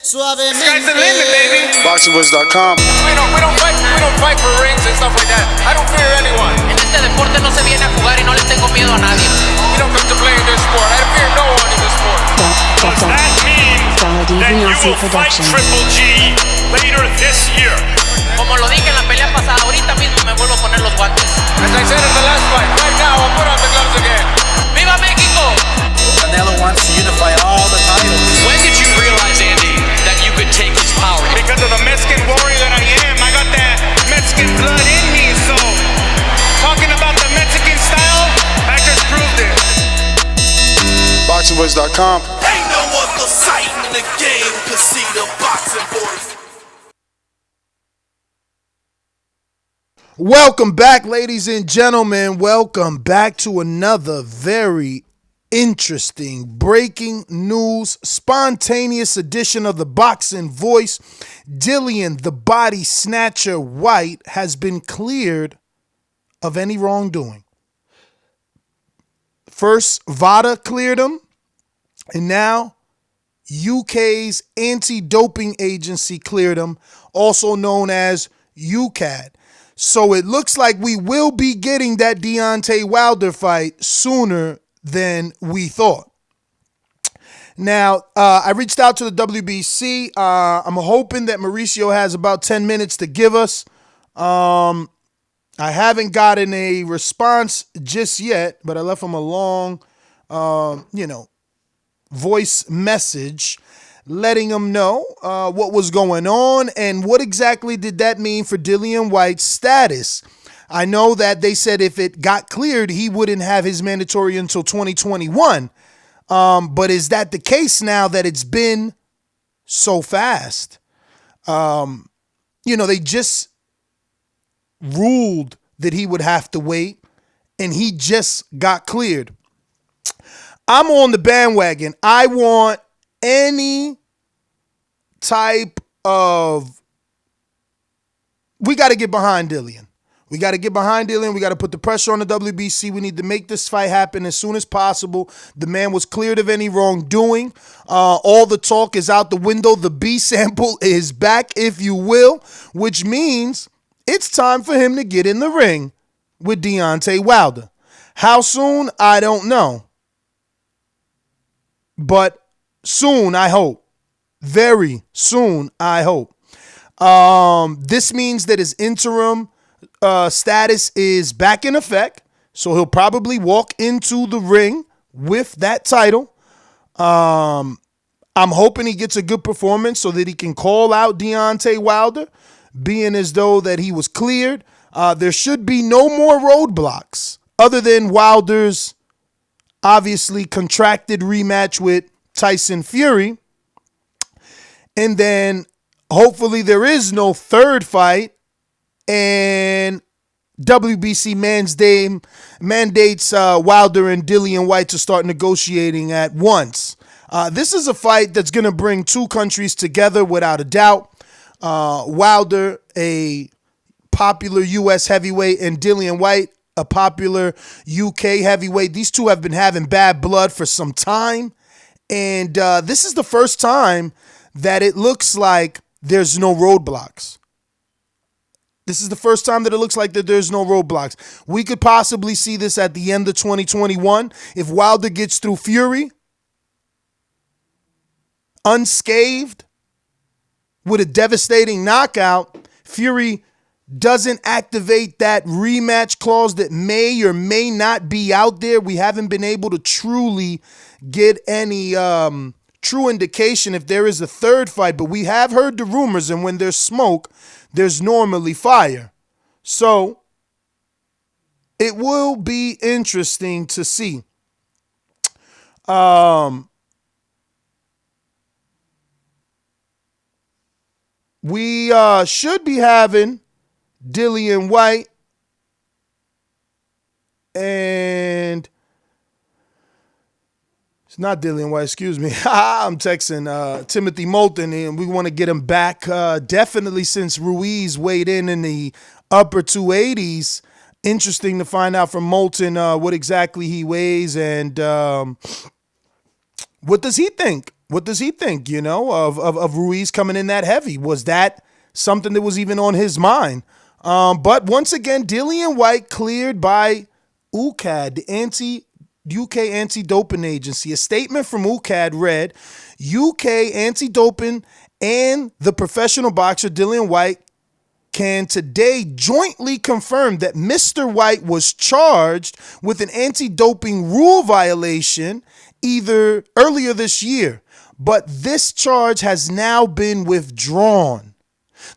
Suavemente. Sky's the limit, baby. BoxingWiz.com. We don't fight for rings and stuff like that. I don't fear anyone. En este deporte no se viene a jugar y no le tengo miedo a nadie. We don't come to play in this sport. I fear no one in this sport. Does that mean that you will fight Triple G later this year? Como lo dije en la pelea pasada, ahorita mismo me vuelvo a poner los guantes. As I said in the last fight, right now I'll put on the gloves again. ¡Viva México! Canelo wants to unify all the titles. When did you realize, Andy, that you could take his power? Because of the Mexican warrior that I am, I got that Mexican blood in me, so talking about the Mexican style, I just proved it. BoxingWiz.com. Ain't no other sight in the game to see the boxing boys. Welcome back, ladies and gentlemen. Welcome back to another very interesting breaking news, spontaneous edition of the Boxing Voice. Dillian, the Body Snatcher Whyte, has been cleared of any wrongdoing. First, VADA cleared him, and now UK's anti-doping agency cleared him, also known as UKAD. So it looks like we will be getting that Deontay Wilder fight sooner than we thought. Now, I reached out to the WBC. I'm hoping that Mauricio has about 10 minutes to give us. I haven't gotten a response just yet, but I left him a long, voice message letting him know what was going on and what exactly did that mean for Dilllian Whyte's status. I know that they said if it got cleared, he wouldn't have his mandatory until 2021. But is that the case now that it's been so fast? They just ruled that he would have to wait, and he just got cleared. I'm on the bandwagon. I want any type of... We got to get behind Dilllian. We got to get behind Dilllian. We got to put the pressure on the WBC. We need to make this fight happen as soon as possible. The man was cleared of any wrongdoing. All the talk is out the window. The B sample is back, if you will, which means it's time for him to get in the ring with Deontay Wilder. How soon? I don't know. But soon, I hope. Very soon, I hope. This means that his interim status is back in effect, so he'll probably walk into the ring with that title. I'm hoping he gets a good performance so that he can call out Deontay Wilder, being as though that he was cleared. There should be no more roadblocks other than Wilder's obviously contracted rematch with Tyson Fury. And then hopefully there is no third fight, and WBC mandates Wilder and Dillian Whyte to start negotiating at once. This is a fight that's going to bring two countries together without a doubt. Wilder, a popular U.S. heavyweight, and Dillian Whyte, a popular UK heavyweight. These two have been having bad blood for some time, and this is the first time that it looks like there's no roadblocks. This is the first time that it looks like that there's no roadblocks. We could possibly see this at the end of 2021. If Wilder gets through Fury unscathed with a devastating knockout, Fury doesn't activate that rematch clause that may or may not be out there. We haven't been able to truly get any true indication if there is a third fight, but we have heard the rumors, and when there's smoke, there's normally fire. So it will be interesting to see. We should be having Dilllian Whyte and it's not Dilllian Whyte, excuse me. I'm texting Timothy Moulton, and we want to get him back. Definitely since Ruiz weighed in the upper 280s. Interesting to find out from Moulton what exactly he weighs and what does he think What does he think, of Ruiz coming in that heavy? Was that something that was even on his mind? But once again, Dillian Whyte cleared by UKAD, the UK Anti-Doping Agency. A statement from UKAD read, UK Anti-Doping and the professional boxer Dillian Whyte can today jointly confirm that Mr. Whyte was charged with an anti-doping rule violation either earlier this year, but this charge has now been withdrawn.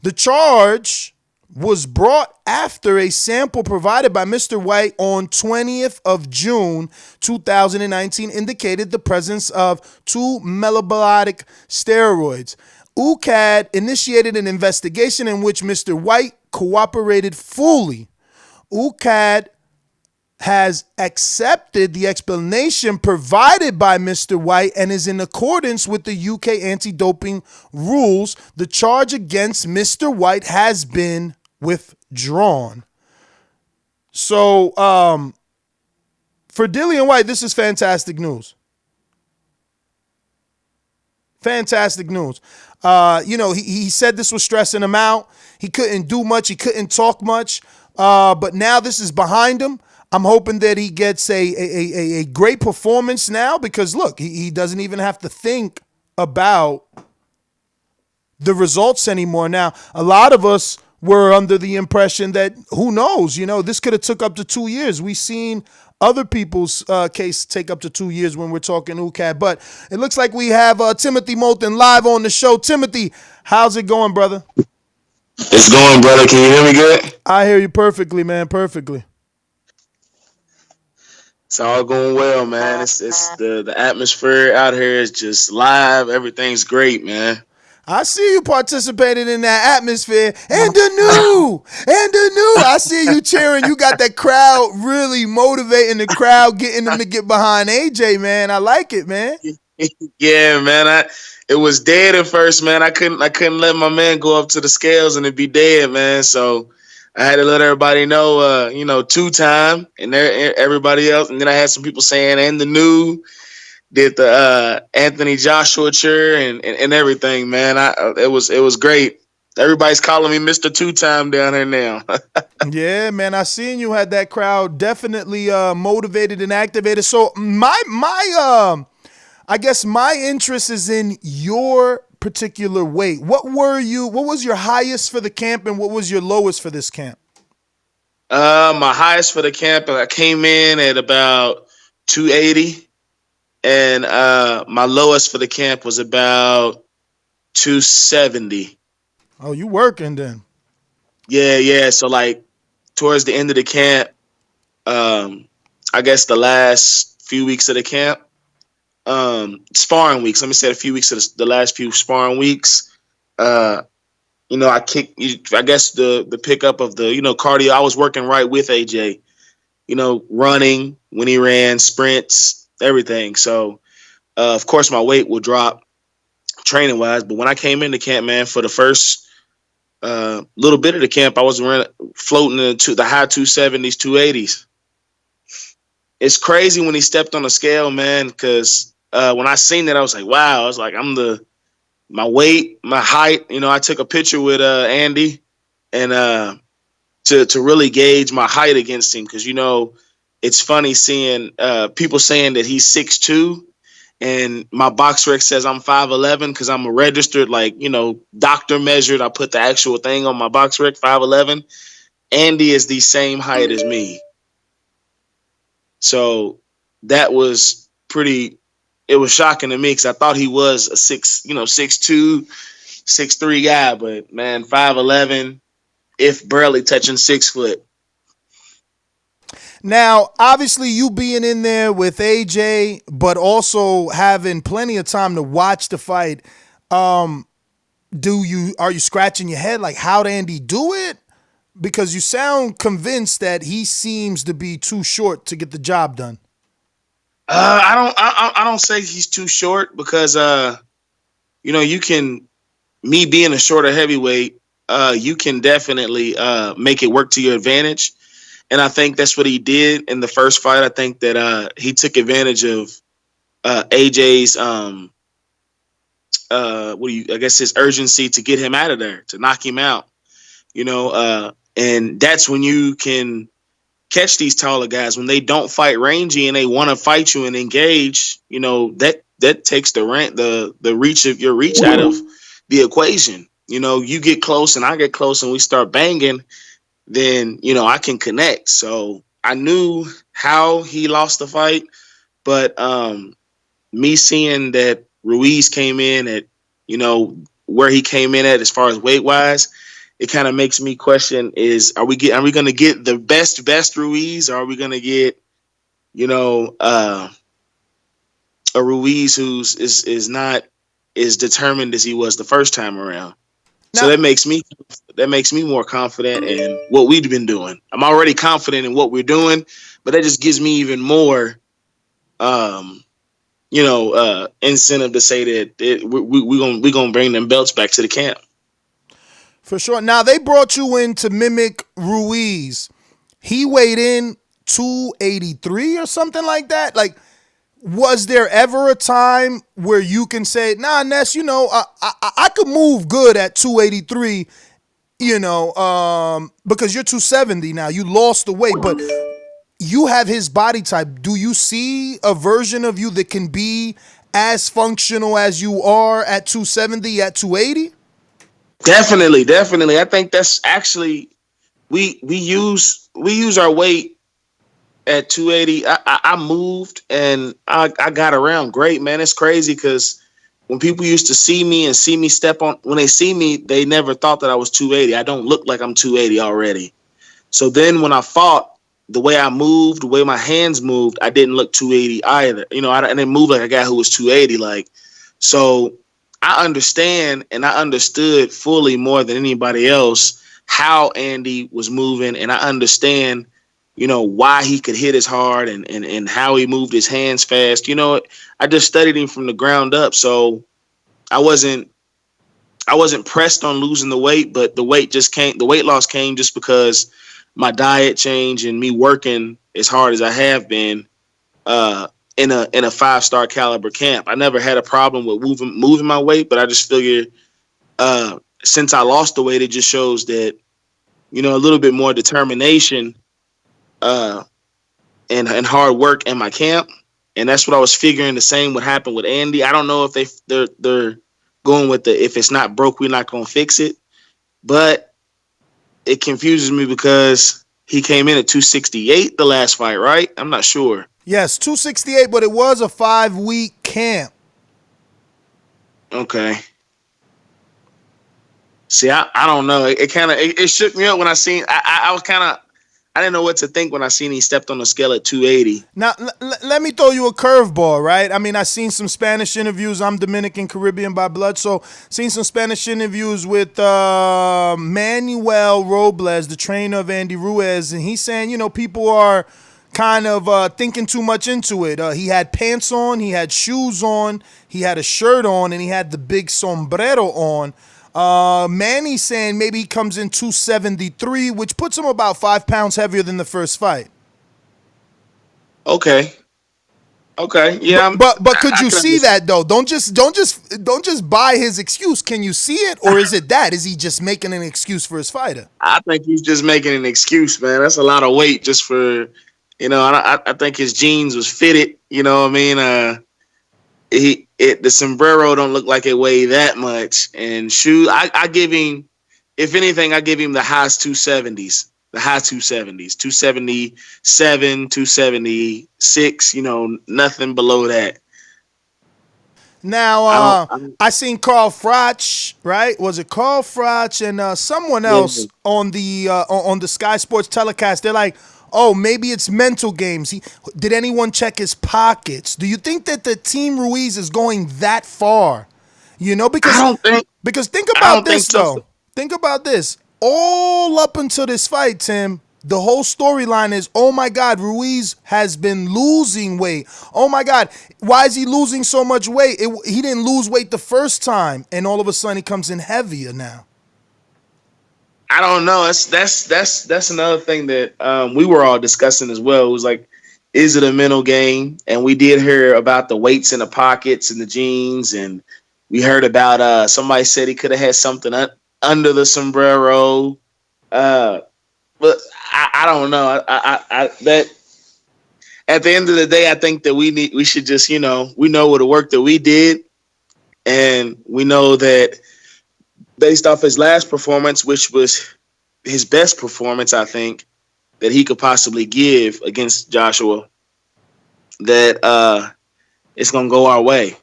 The charge was brought after a sample provided by Mr. Whyte on 20th of June 2019 indicated the presence of 2 metabolic steroids. UKAD initiated an investigation in which Mr. Whyte cooperated fully. UKAD has accepted the explanation provided by Mr. Whyte and is in accordance with the UK anti-doping rules. The charge against Mr. Whyte has been withdrawn. So, for Dilllian Whyte, this is fantastic news. Fantastic news. He said this was stressing him out. He couldn't do much. He couldn't talk much. But now this is behind him. I'm hoping that he gets a great performance now because, look, he doesn't even have to think about the results anymore. Now, a lot of us were under the impression that, who knows, this could have took up to 2 years. We've seen other people's case take up to 2 years when we're talking UKAD. But it looks like we have Timothy Moulton live on the show. Timothy, how's it going, brother? It's going, brother. Can you hear me good? I hear you perfectly, man. Perfectly. It's all going well, man. It's the atmosphere out here is just live. Everything's great, man. I see you participating in that atmosphere. And the new. I see you cheering. You got that crowd really motivating the crowd, getting them to get behind AJ, man. I like it, man. Yeah, man. It was dead at first, man. I couldn't let my man go up to the scales and it be dead, man. So I had to let everybody know, 2-time and everybody else. And then I had some people saying, and the new. Did the Anthony Joshua cheer and everything, man. It was great. Everybody's calling me Mr. 2-time down here now. Yeah, man. I seen you had that crowd definitely motivated and activated. So I guess my interest is in your particular weight. What was your highest for the camp and what was your lowest for this camp? My highest for the camp, I came in at about 280. And my lowest for the camp was about 270. Oh, you working then? Yeah. So like towards the end of the camp, I guess the last few weeks of the camp, sparring weeks. Let me say a few weeks of the last few sparring weeks. I kicked. I guess the pickup of the cardio. I was working right with AJ. Running when he ran, sprints. Everything. So, of course, my weight will drop training wise. But when I came into camp, man, for the first little bit of the camp, I was floating into the high 270s, 280s. It's crazy when he stepped on the scale, man, because when I seen that, I was like, wow. I was like, my weight, my height. I took a picture with Andy and to really gauge my height against him because, it's funny seeing people saying that he's 6'2", and my box rec says I'm 5'11" because I'm a registered, doctor measured. I put the actual thing on my box rec, 5'11". Andy is the same height as me. So that was it was shocking to me because I thought he was a 6'2", 6'3" guy, but man, 5'11", if barely touching 6 foot. Now, obviously, you being in there with AJ, but also having plenty of time to watch the fight, are you scratching your head like how'd Andy do it? Because you sound convinced that he seems to be too short to get the job done. I don't say he's too short because you can, me being a shorter heavyweight, you can definitely make it work to your advantage. And I think that's what he did in the first fight. I think that he took advantage of AJ's his urgency to get him out of there, to knock him out. And that's when you can catch these taller guys when they don't fight rangy and they want to fight you and engage. That takes the reach of your reach out of the equation. You get close and I get close and we start banging, then I can connect. So I knew how he lost the fight, but me seeing that Ruiz came in at where he came in at as far as weight wise, it kind of makes me question: are we going to get the best Ruiz, or are we going to get a Ruiz who's not as determined as he was the first time around? So that makes me more confident in what we've been doing. I'm already confident in what we're doing, but that just gives me even more incentive to say that we're gonna bring them belts back to the camp. For sure. Now, they brought you in to mimic Ruiz. He weighed in 283 or something like that. Like, was there ever a time where you can say, nah, Ness, I could move good at 283, because you're 270 now. You lost the weight, but you have his body type. Do you see a version of you that can be as functional as you are at 270, at 280? Definitely. I think that's actually we use our weight at 280. I moved and I got around great, man. It's crazy because when people used to see me step on, when they see me, they never thought that I was 280. I don't look like I'm 280 already. So then when I fought, the way I moved, the way my hands moved, I didn't look 280 either. I didn't move like a guy who was 280. So I understand, and I understood fully more than anybody else how Andy was moving, and I understand, why he could hit as hard and how he moved his hands fast. I just studied him from the ground up, so I wasn't pressed on losing the weight, but the weight loss came just because my diet changed and me working as hard as I have been in a 5-star caliber camp. I never had a problem with moving my weight, but I just figured since I lost the weight, it just shows that, a little bit more determination and hard work in my camp. And that's what I was figuring the same would happen with Andy. I don't know if they're going with if it's not broke, we're not going to fix it. But it confuses me because he came in at 268 the last fight, right? I'm not sure. Yes, 268, but it was a 5-week camp. Okay. See, I don't know. It shook me up when I seen. I was kind of. I didn't know what to think when I seen he stepped on the scale at 280. Now, let me throw you a curveball, right? I mean, I seen some Spanish interviews. I'm Dominican Caribbean by blood, so seen some Spanish interviews with Manuel Robles, the trainer of Andy Ruiz, and he's saying, people are kind of thinking too much into it. He had pants on, he had shoes on, he had a shirt on, and he had the big sombrero on. Manny's saying maybe he comes in 273, which puts him about 5 pounds heavier than the first fight. Okay. Yeah. But could you see that though? Don't just buy his excuse. Can you see it, or is it that? Is he just making an excuse for his fighter? I think he's just making an excuse, man. That's a lot of weight just for, I think his jeans was fitted. You know what I mean? The sombrero don't look like it weighed that much, and shoes. I give him, if anything, I give him the high 270s, 277, 276. Nothing below that. Now, I seen Carl Froch, right? Was it Carl Froch and someone else on the Sky Sports telecast? They're like, oh, maybe it's mental games. Did anyone check his pockets? Do you think that the Team Ruiz is going that far? Because think about this, though. Think about this. All up until this fight, Tim, the whole storyline is, oh, my God, Ruiz has been losing weight. Oh, my God, why is he losing so much weight? He didn't lose weight the first time, and all of a sudden he comes in heavier now. I don't know. That's another thing that we were all discussing as well. It was like, is it a mental game? And we did hear about the weights in the pockets and the jeans, and We heard about somebody said he could have had something under the sombrero. But I don't know. That at the end of the day, I think that we should just, we know what the work that we did, and we know that based off his last performance, which was his best performance, I think, that he could possibly give against Joshua, that it's gonna go our way.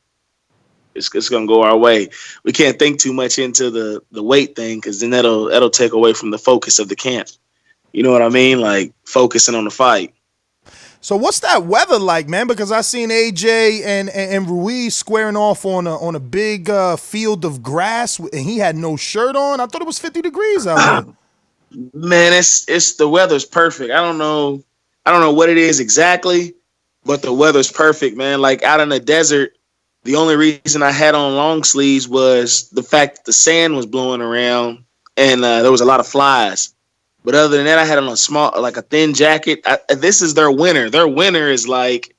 It's gonna go our way. We can't think too much into the weight thing, because then that'll take away from the focus of the camp. You know what I mean? Like focusing on the fight. So what's that weather like, man? Because I seen AJ and Ruiz squaring off on a big field of grass, and he had no shirt on. I thought it was 50 degrees out there. Man, it's the weather's perfect. I don't know what it is exactly, but the weather's perfect, man. Like out in the desert, the only reason I had on long sleeves was the fact that the sand was blowing around and there was a lot of flies. But other than that, I had on a thin jacket. This is their winter. Their winter is like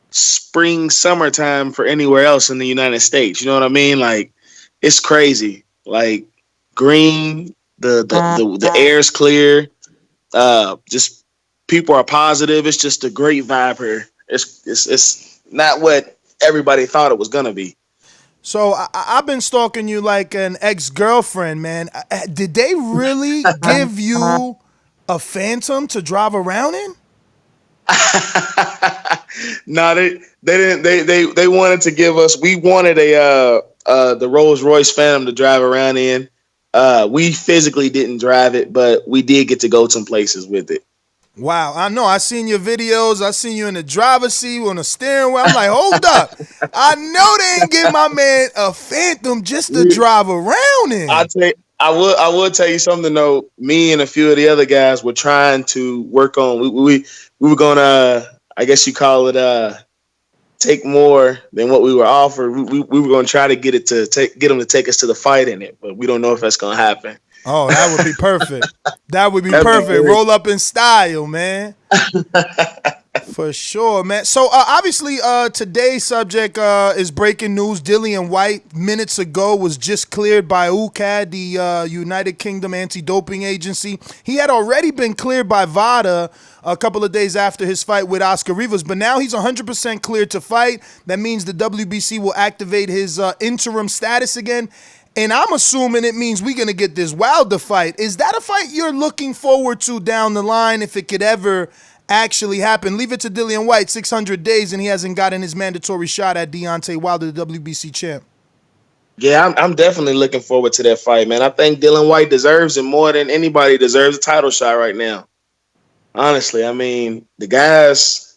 spring, summertime for anywhere else in the United States. You know what I mean? Like it's crazy. Like green, the air's clear. Just people are positive. It's just a great vibe here. It's not what everybody thought it was gonna be. So I've been stalking you like an ex-girlfriend, man. Did they really give you a Phantom to drive around in? No, they didn't. They wanted to give us. We wanted the Rolls Royce Phantom to drive around in. We physically didn't drive it, but we did get to go some places with it. Wow, I know. I seen your videos. I seen you in the driver's seat on the steering wheel. I'm like, hold up. I know they ain't give my man a Phantom just to drive around in. I will tell you something though. Me and a few of the other guys were trying to work on. We were gonna, I guess you call it, take more than what we were offered. We were gonna try to get them to take us to the fight in it, but we don't know if that's gonna happen. Oh, that would be perfect. That would be perfect. Roll up in style, man. For sure, man. So obviously today's subject is breaking news. Dillian Whyte minutes ago was just cleared by UKAD, the United Kingdom Anti-Doping Agency. He had already been cleared by VADA a couple of days after his fight with Oscar Rivas, but now he's 100% cleared to fight. That means the WBC will activate his interim status again. And I'm assuming it means we're going to get this Wilder fight. Is that a fight you're looking forward to down the line if it could ever actually happen? Leave it to Dillian Whyte, 600 days, and he hasn't gotten his mandatory shot at Deontay Wilder, the WBC champ. Yeah, I'm definitely looking forward to that fight, man. I think Dillian Whyte deserves it more than anybody deserves a title shot right now. Honestly, I mean, the guy's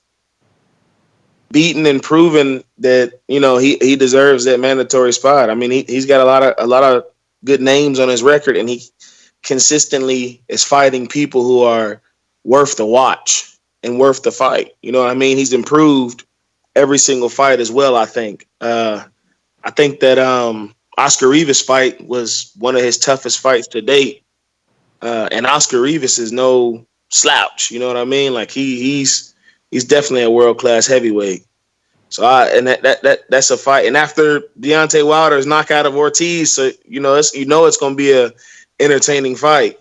beaten and proven that he deserves that mandatory spot. I mean, he's got a lot of good names on his record, and he consistently is fighting people who are worth the watch and worth the fight. You know what I mean? He's improved every single fight as well. I think that Oscar Rivas' fight was one of his toughest fights to date, and Oscar Rivas is no slouch. You know what I mean? Like he's definitely a world-class heavyweight. So that's a fight. And after Deontay Wilder's knockout of Ortiz, so it's going to be a entertaining fight.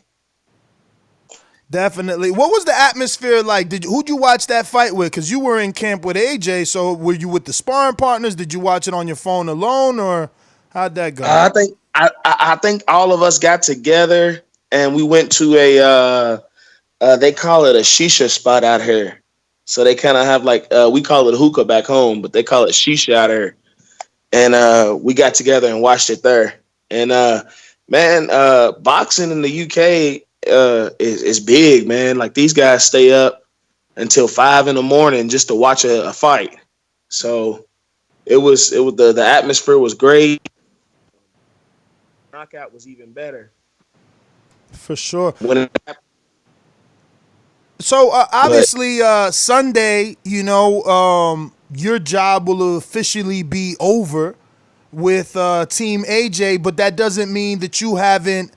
Definitely. What was the atmosphere like? Who'd you watch that fight with? Because you were in camp with AJ. So were you with the sparring partners? Did you watch it on your phone alone, or how'd that go? I think all of us got together and we went to they call it a shisha spot out here. So they kind of have we call it hookah back home, but they call it shisha out here. And we got together and watched it there. And boxing in the UK is big, man. Like these guys stay up until 5 a.m. just to watch a fight. So it was the atmosphere was great. Knockout was even better. For sure. So obviously Sunday, your job will officially be over with Team AJ, but that doesn't mean that you haven't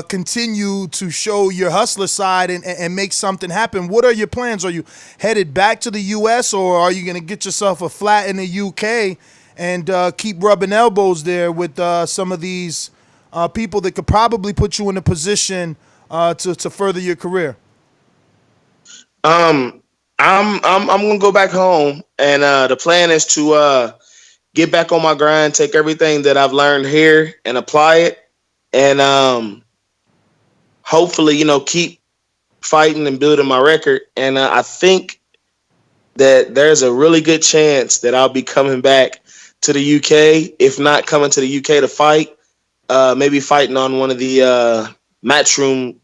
continued to show your hustler side and make something happen. What are your plans? Are you headed back to the U.S. or are you going to get yourself a flat in the UK and keep rubbing elbows there with some of these people that could probably put you in a position to further your career? I'm gonna go back home, and the plan is to get back on my grind, take everything that I've learned here and apply it, and hopefully, keep fighting and building my record. And I think that there's a really good chance that I'll be coming back to the UK. If not coming to the UK to fight, maybe fighting on one of the matchroom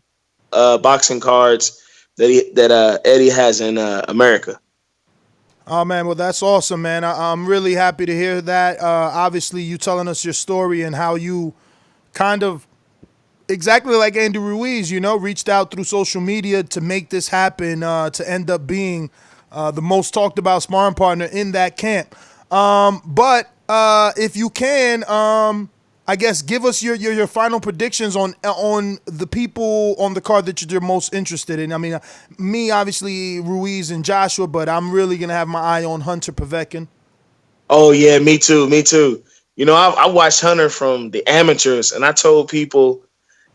boxing cards that Eddie has in America. Oh, man, well, that's awesome, man. I'm really happy to hear that. Obviously, you telling us your story and how you kind of, exactly like Andy Ruiz, reached out through social media to make this happen, to end up being the most talked about sparring partner in that camp. But if you can, I guess give us your final predictions on the people on the card that you're most interested in. I mean, me, obviously, Ruiz and Joshua, but I'm really going to have my eye on Hunter Povetkin. Oh, yeah, me too. I watched Hunter from the amateurs, and I told people,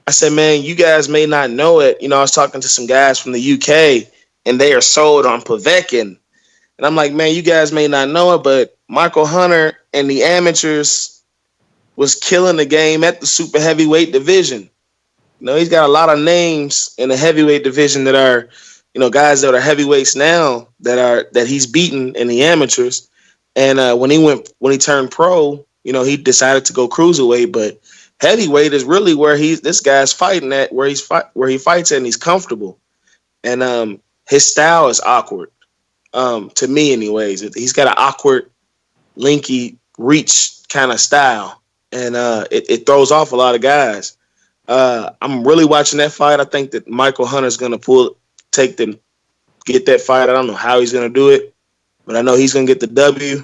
I said, man, you guys may not know it. I was talking to some guys from the UK, and they are sold on Povetkin. And I'm like, man, you guys may not know it, but Michael Hunter and the amateurs was killing the game at the super heavyweight division. He's got a lot of names in the heavyweight division that are, guys that are heavyweights now that he's beaten in the amateurs. And when he turned pro, he decided to go cruiserweight. But heavyweight is really where this guy's fighting at, where he fights at, and he's comfortable. And his style is awkward, to me, anyways. He's got an awkward, linky reach kind of style. And it throws off a lot of guys. I'm really watching that fight. I think that Michael Hunter's going to get that fight. I don't know how he's going to do it, but I know he's going to get the W.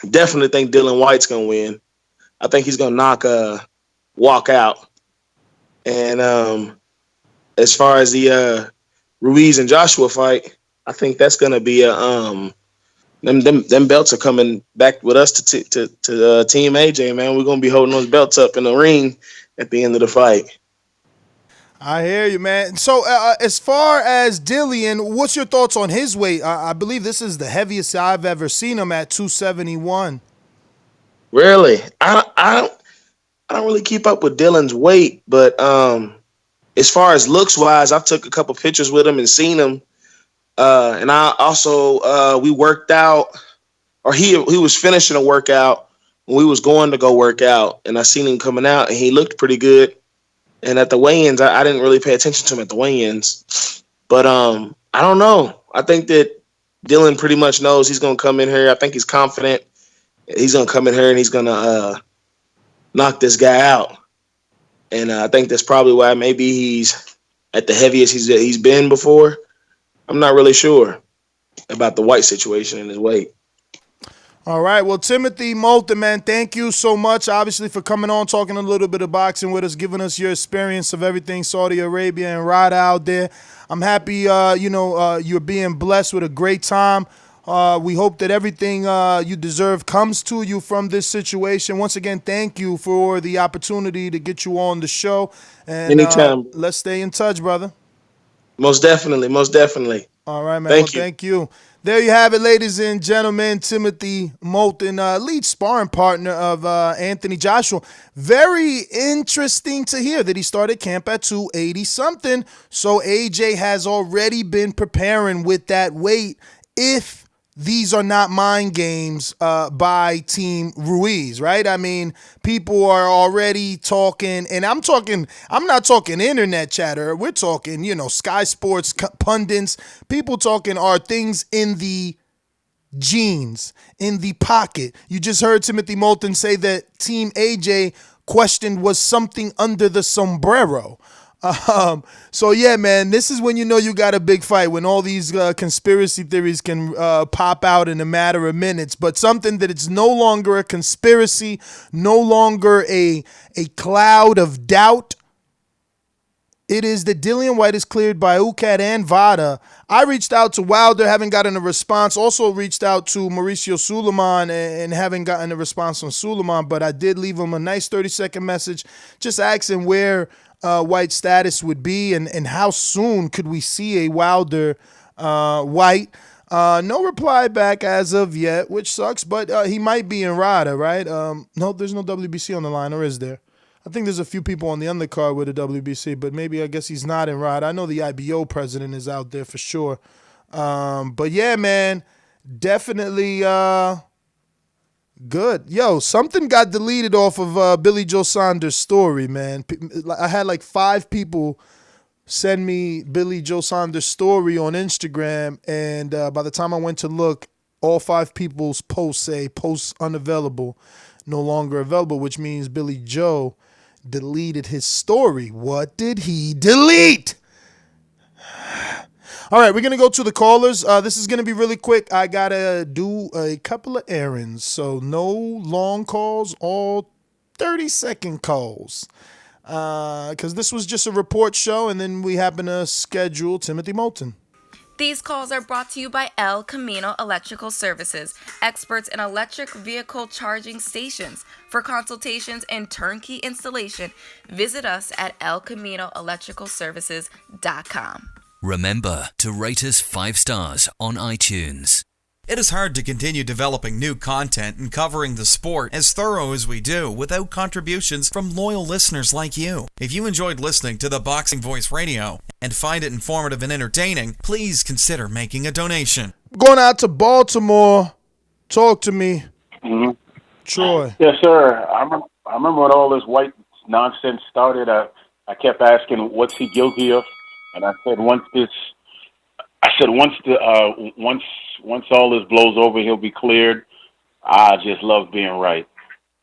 Definitely think Dillian Whyte's going to win. I think he's going to knock walk out. And as far as the Ruiz and Joshua fight, I think that's going to be a Them belts are coming back with us to Team AJ, man. We're gonna be holding those belts up in the ring at the end of the fight. I hear you, man. So as far as Dilllian, what's your thoughts on his weight? I believe this is the heaviest I've ever seen him at 271. Really, I don't really keep up with Dylan's weight, but as far as looks wise, I've took a couple pictures with him and seen him. And I also, we worked out, or he was finishing a workout when we was going to go work out, and I seen him coming out, and he looked pretty good. And at the weigh-ins, I didn't really pay attention to him at the weigh-ins. But I don't know. I think that Dillon pretty much knows he's going to come in here. I think he's confident. He's going to come in here, and he's going to knock this guy out. And I think that's probably why maybe he's at the heaviest he's been before. I'm not really sure about the Whyte situation and his weight. All right. Well, Timothy Moulton, man, thank you so much, obviously, for coming on, talking a little bit of boxing with us, giving us your experience of everything Saudi Arabia and RADA out there. I'm happy, you're being blessed with a great time. We hope that everything you deserve comes to you from this situation. Once again, thank you for the opportunity to get you on the show. And anytime. Let's stay in touch, brother. Most definitely. All right, man. Thank you. There you have it, ladies and gentlemen. Timothy Moulton, lead sparring partner of Anthony Joshua. Very interesting to hear that he started camp at 280-something. So AJ has already been preparing with that weight if these are not mind games by Team Ruiz, right? I mean, people are already talking, and I'm not talking internet chatter. We're talking, Sky Sports pundits. People talking are things in the jeans, in the pocket. You just heard Timothy Moulton say that Team AJ questioned was something under the sombrero. So yeah, man, this is when you know you got a big fight, when all these conspiracy theories can pop out in a matter of minutes, but something that it's no longer a conspiracy, no longer a cloud of doubt. It is that Dillian Whyte is cleared by UKAD and VADA. I reached out to Wilder, haven't gotten a response. Also reached out to Mauricio Suleiman and haven't gotten a response from Suleiman, but I did leave him a nice 30-second message just asking where Whyte's status would be and how soon could we see a Wilder Whyte. No reply back as of yet, which sucks, but he might be in RADA, right? No, there's no WBC on the line, or is there? I think there's a few people on the undercard with a WBC, but maybe I guess he's not in RADA. I know the IBO president is out there for sure. But yeah, man, definitely good. Yo, something got deleted off of Billy Joe Saunders' story, man. I had like 5 people send me Billy Joe Saunders' story on Instagram, and by the time I went to look, all 5 people's posts say posts unavailable, no longer available, which means Billy Joe deleted his story. What did he delete? All right, we're going to go to the callers. This is going to be really quick. I got to do a couple of errands, so no long calls, all 30-second calls. Because this was just a report show, and then we happen to schedule Timothy Moulton. These calls are brought to you by El Camino Electrical Services, experts in electric vehicle charging stations. For consultations and turnkey installation, visit us at elcaminoelectricalservices.com. Remember to rate us 5 stars on iTunes. It is hard to continue developing new content and covering the sport as thorough as we do without contributions from loyal listeners like you. If you enjoyed listening to the Boxing Voice Radio and find it informative and entertaining, please consider making a donation. Going out to Baltimore. Talk to me. Mm-hmm. Troy. Yes, sir. I remember when all this white nonsense started, I kept asking, what's he guilty of? And I said, once all this blows over, he'll be cleared. I just love being right.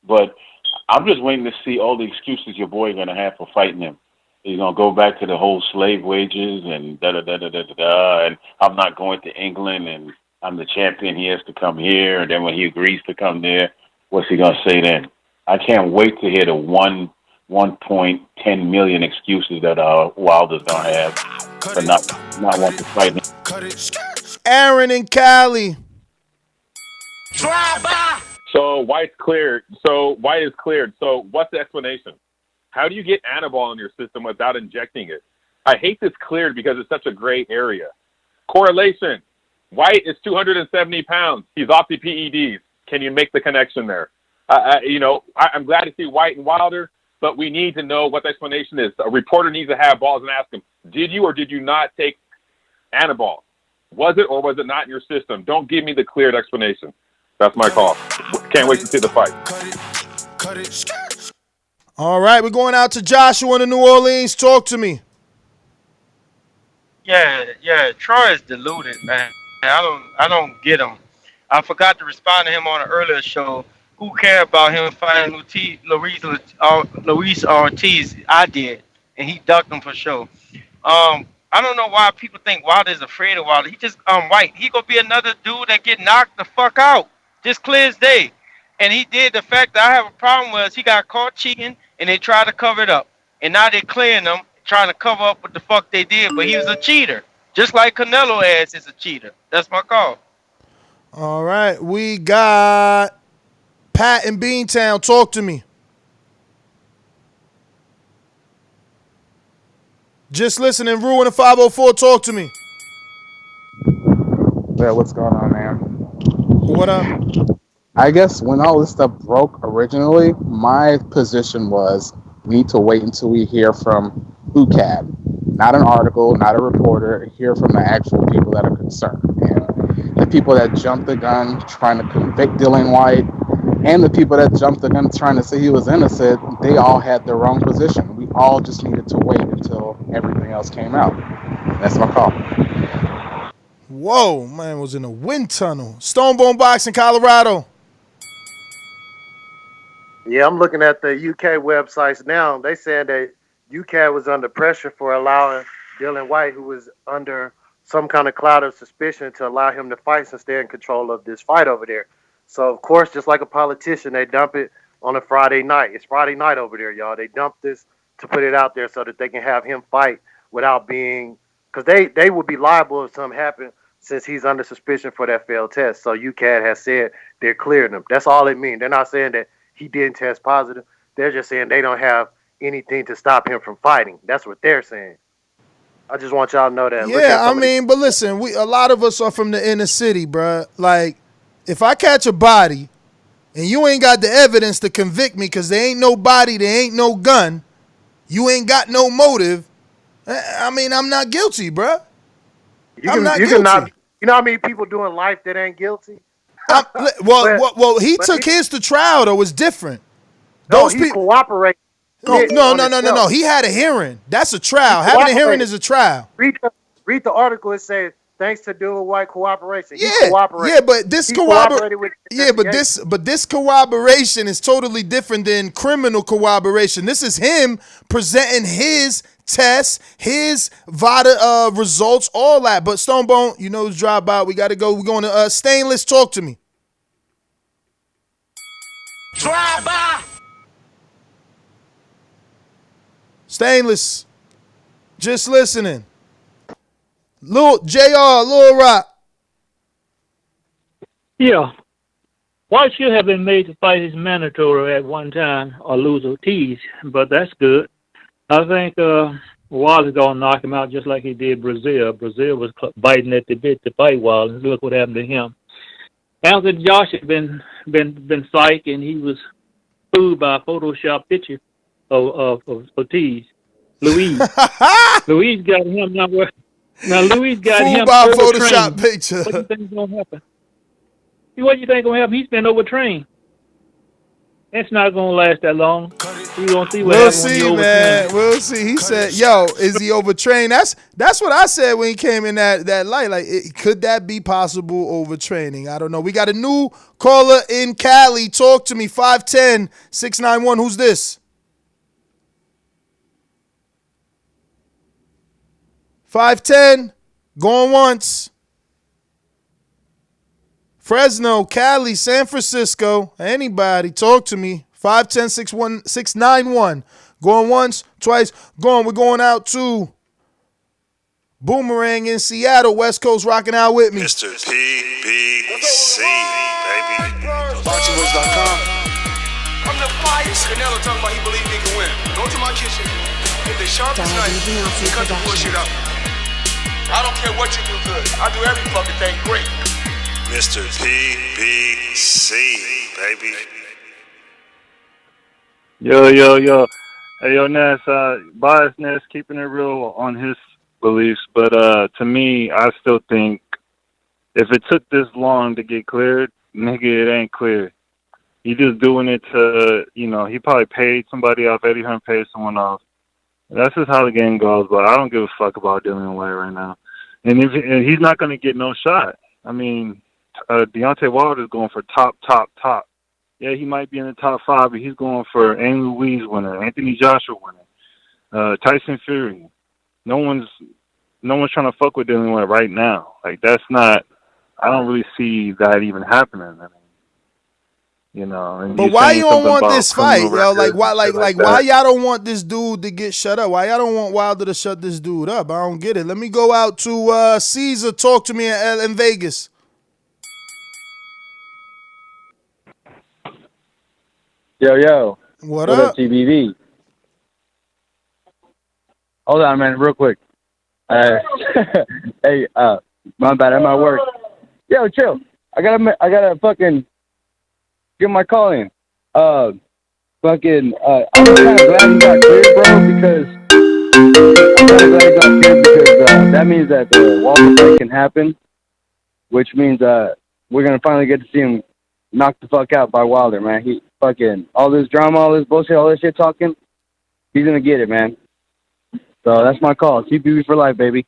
But I'm just waiting to see all the excuses your boy going to have for fighting him. He's going to go back to the whole slave wages and da-da-da-da-da-da, and I'm not going to England, and I'm the champion. He has to come here. And then when he agrees to come there, what's he going to say then? I can't wait to hear the 1.10 million excuses that Wilder's going to have for not wanting to fight him. Aaron and Cali. So White's cleared. So Whyte is cleared. So what's the explanation? How do you get Anabol in your system without injecting it? I hate this cleared because it's such a gray area. Correlation. Whyte is 270 pounds. He's off the PEDs. Can you make the connection there? I'm glad to see Whyte and Wilder, but we need to know what the explanation is. A reporter needs to have balls and ask him, did you or did you not take Anabol? Was it or was it not in your system? Don't give me the cleared explanation. That's my call. Can't wait to see the fight. All right, we're going out to Joshua in New Orleans. Talk to me. Yeah, Troy is deluded, man. I don't get him. I forgot to respond to him on an earlier show. Who cared about him fighting Luis Ortiz? I did, and he ducked him for sure. I don't know why people think Wilder's afraid of Wilder. He just White. He gonna be another dude that get knocked the fuck out. Just clear as day. And he did. The fact that I have a problem was he got caught cheating and they tried to cover it up. And now they're clearing him, trying to cover up what the fuck they did. But he was a cheater. Just like Canelo ass is a cheater. That's my call. All right. We got Pat in Beantown. Talk to me. Just listening. Ruin in 504. Talk to me. Yeah, what's going on, man? What up? I guess when all this stuff broke originally, my position was need to wait until we hear from UKAD. Not an article, not a reporter, hear from the actual people that are concerned. And the people that jumped the gun trying to convict Dilllian Whyte and the people that jumped the gun trying to say he was innocent, they all had the wrong position. We all just needed to wait until everything else came out. That's my call. Whoa, man was in a wind tunnel. Stonebone Boxing, Colorado. Yeah, I'm looking at the UK websites now. They said that UKAD was under pressure for allowing Dilllian Whyte, who was under some kind of cloud of suspicion, to allow him to fight and stay in control of this fight over there. So, of course, just like a politician, they dump it on a Friday night. It's Friday night over there, y'all. They dump this to put it out there so that they can have him fight without being, because they would be liable if something happened since he's under suspicion for that failed test. So UKAD has said they're clearing him. That's all it means. They're not saying that he didn't test positive. They're just saying they don't have anything to stop him from fighting. That's what they're saying. I just want y'all to know that. Yeah, I mean, but listen, a lot of us are from the inner city, bruh. Like, if I catch a body and you ain't got the evidence to convict me because there ain't no body, there ain't no gun, you ain't got no motive, I mean, I'm not guilty, bruh. I'm not guilty. You know how many people doing life that ain't guilty? Well, he took his to trial, though. It's different. Those people cooperate. No. He had a hearing. That's a trial. Having a hearing is a trial. Read the article. It says thanks to Dilllian Whyte cooperation. But this corroboration is totally different than criminal corroboration. This is him presenting his tests, his VADA results, all that. But Stonebone, you know who's dropped by. We got to go. We're going to Stainless. Talk to me. Drive by. Stainless, just listening. Lil Rock. Yeah. White should have been made to fight his mandatory at one time or lose Ortiz, but that's good. I think Wilder's going to knock him out just like he did Brazil. Brazil was biting at the bit to fight Wilder. Look what happened to him. Anthony Josh had been psyched, and he was fooled by a Photoshop picture of Ortiz. Luis got him now. Luis got fooled him by a overtrained. Photoshop picture. What do you think is going to happen? What do you think is going to happen? He's been overtrained. It's not going to last that long. We're going to see what happens when he overtrained. We'll see. He said, yo, is he overtrained? That's what I said when he came in that light. Like, could that be possible overtraining? I don't know. We got a new caller in Cali. Talk to me. 510-691. Who's this? 510. Going once. Fresno, Cali, San Francisco, anybody, talk to me. 510-691. Going once, twice, going. We're going out to Boomerang in Seattle, West Coast, rocking out with me. Mr. PBC, baby. BoxingVoice.com. I'm the flyest. Canelo talking about he believe he can win. Go to my kitchen, get the sharpest knife, and cut the bullshit out. I don't care what you do good. I do every fucking thing great. Mr. PBC, baby. Yo. Hey, yo, Ness, Bias Ness keeping it real on his beliefs, but to me, I still think if it took this long to get cleared, nigga, it ain't clear. He just doing it to, he probably paid somebody off. Eddie Hearn paid someone off. That's just how the game goes, but I don't give a fuck about Dilllian Whyte right now. And he's not going to get no shot. I mean, Deontay Wilder's going for top. Yeah, he might be in the top 5, but he's going for Andy Ruiz winner, Anthony Joshua winner, Tyson Fury. No one's trying to fuck with Dilllian Whyte right now. Like, that's not. I don't really see that even happening. I mean, And but why you don't want this fight, yo? Like why y'all don't want this dude to get shut up? Why y'all don't want Wilder to shut this dude up? I don't get it. Let me go out to Caesar. Talk to me in Vegas. Yo. What up, TBV? Hold on, man, real quick. Hey, my bad. I'm at work. Yo, chill. I gotta fucking get my call in. I'm kind of glad you got cleared, bro, because that means that the Walter fight can happen, which means we're gonna finally get to see him knocked the fuck out by Wilder, man. He fucking all this drama, all this bullshit, all this shit talking. He's gonna get it, man. So that's my call. CPB for life, baby.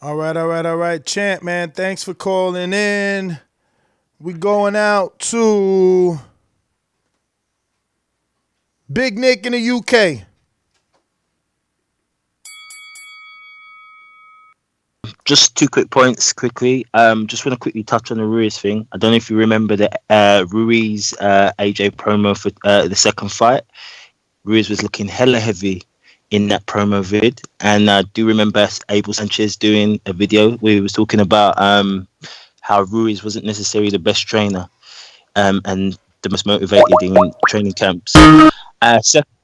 All right. Champ, man, thanks for calling in. We going out to Big Nick in the UK. Just 2 quick points quickly. Just want to quickly touch on the Ruiz thing. I don't know if you remember the Ruiz AJ promo for the second fight. Ruiz was looking hella heavy in that promo vid, and I do remember Abel Sanchez doing a video where he was talking about how Ruiz wasn't necessarily the best trainer and the most motivated in training camps.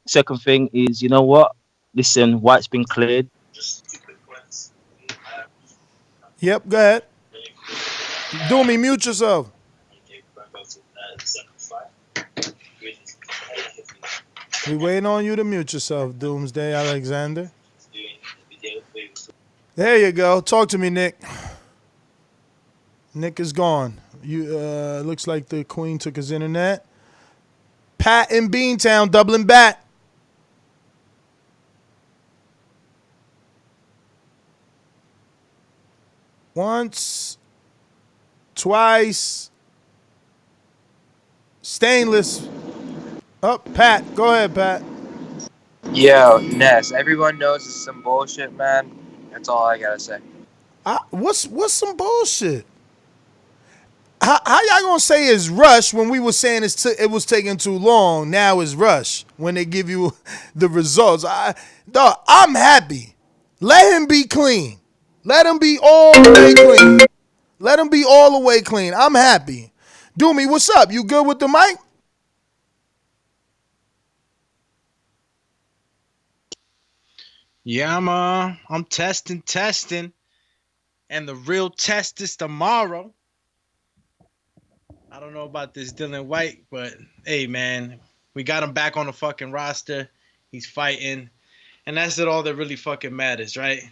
Second thing is, you know what? Listen, White's been cleared. Yep, go ahead. Do me, mute yourself. We waiting on you to mute yourself, Doomsday Alexander. There you go. Talk to me, Nick. Nick is gone. You looks like the Queen took his internet. Pat in Beantown, doubling back. Once, twice. Stainless. Oh, Pat. Go ahead, Pat. Yo, Ness, everyone knows it's some bullshit, man. That's all I gotta say. What's some bullshit? How y'all gonna say it's rush when we were saying it was taking too long? Now it's rush when they give you the results. I'm happy. Let him be clean. Let him be all the way clean. Let him be all the way clean. I'm happy. Doomy, what's up? You good with the mic? Yeah, I'm testing, and the real test is tomorrow. I don't know about this Dilllian Whyte, but hey, man, we got him back on the fucking roster. He's fighting, and that's all that really fucking matters, right?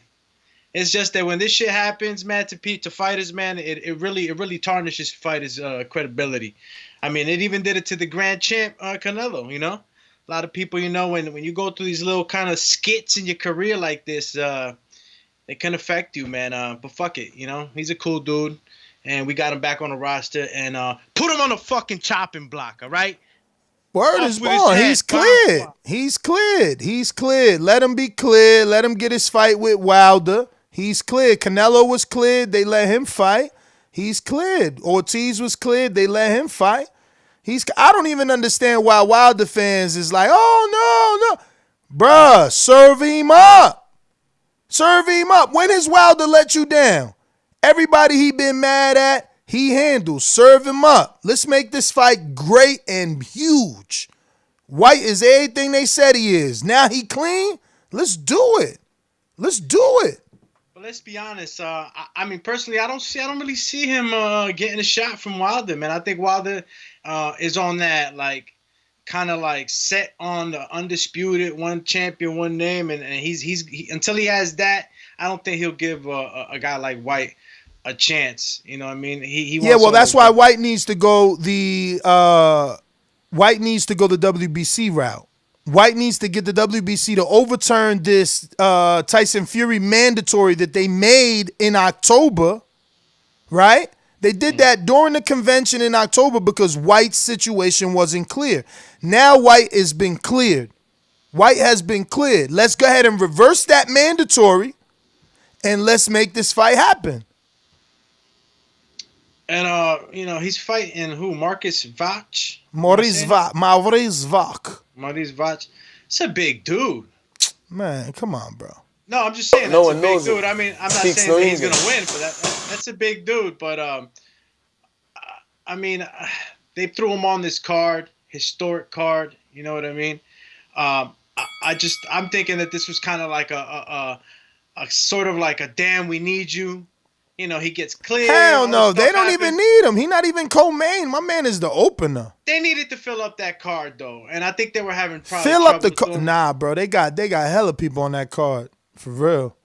It's just that when this shit happens, man, to fighters, man, it really tarnishes fighters' credibility. I mean, it even did it to the Grand Champ Canelo, you know? A lot of people, you know, when you go through these little kind of skits in your career like this, it can affect you, man. But fuck it, you know? He's a cool dude, and we got him back on the roster, and put him on the fucking chopping block, all right? Word is born. He's cleared. He's cleared. He's cleared. Let him be cleared. Let him get his fight with Wilder. He's cleared. Canelo was cleared. They let him fight. He's cleared. Ortiz was cleared. They let him fight. I don't even understand why Wilder fans is like, oh, no. Bruh, serve him up. Serve him up. When has Wilder let you down? Everybody he been mad at, he handles. Serve him up. Let's make this fight great and huge. Whyte is everything they said he is. Now he clean. Let's do it. Let's do it. But let's be honest. I mean, personally, I don't really see him getting a shot from Wilder, man. I think Wilder is on that kind of set on the undisputed one champion, one name, and he's until he has that, I don't think he'll give a guy like Whyte a chance. You know what I mean? That's why Whyte needs to go the WBC route. Whyte needs to get the WBC to overturn this Tyson Fury mandatory that they made in October, right? They did that during the convention in October because Whyte's situation wasn't clear. Now Whyte has been cleared. Whyte has been cleared. Let's go ahead and reverse that mandatory, and let's make this fight happen. And he's fighting who? Marcus Vach? Maurice Vach. Maurice Vach. It's a big dude. Man, come on, bro. No, I'm just saying that's a big dude. I mean, I'm not saying that he's gonna win, but that's a big dude. But I mean, they threw him on this card, historic card. You know what I mean? I'm thinking that this was kind of like a sort of like a damn, we need you. You know, he gets clear. Hell no, they don't even need him. He not even co-main. My man is the opener. They needed to fill up that card though, and I think they were having problems. Fill up the card. Nah, bro, they got hella people on that card for real.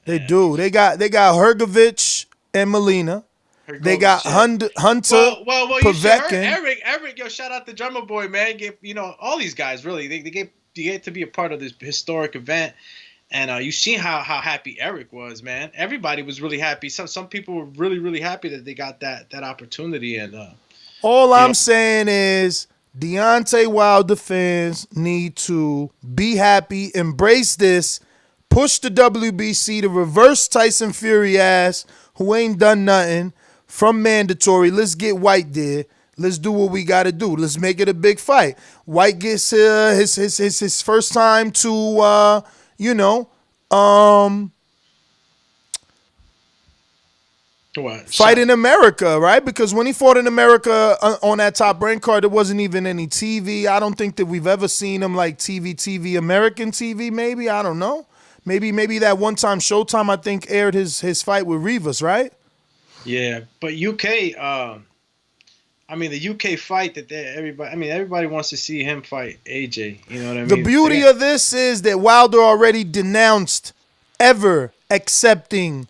They do. They got Hergovich and Molina. They got Hunter. Well, you should Povetkin. Eric, yo, shout out to Drummer Boy, man. All these guys really. They get to be a part of this historic event. And you see how happy Eric was, man. Everybody was really happy. Some people were really, really happy that they got that opportunity. And all I'm saying is Deontay Wilder fans need to be happy, embrace this, push the WBC to reverse Tyson Fury ass, who ain't done nothing, from mandatory. Let's get Whyte there. Let's do what we got to do. Let's make it a big fight. Whyte gets his first time to fight in America, right? Because when he fought in America on that Top Rank card, there wasn't even any TV. I don't think that we've ever seen him like TV, American TV. Maybe, I don't know. Maybe that one time Showtime, I think, aired his fight with Rivas, right? Yeah, but UK, the UK fight that everybody wants to see him fight AJ. You know what I mean? The beauty of this is that Wilder already denounced ever accepting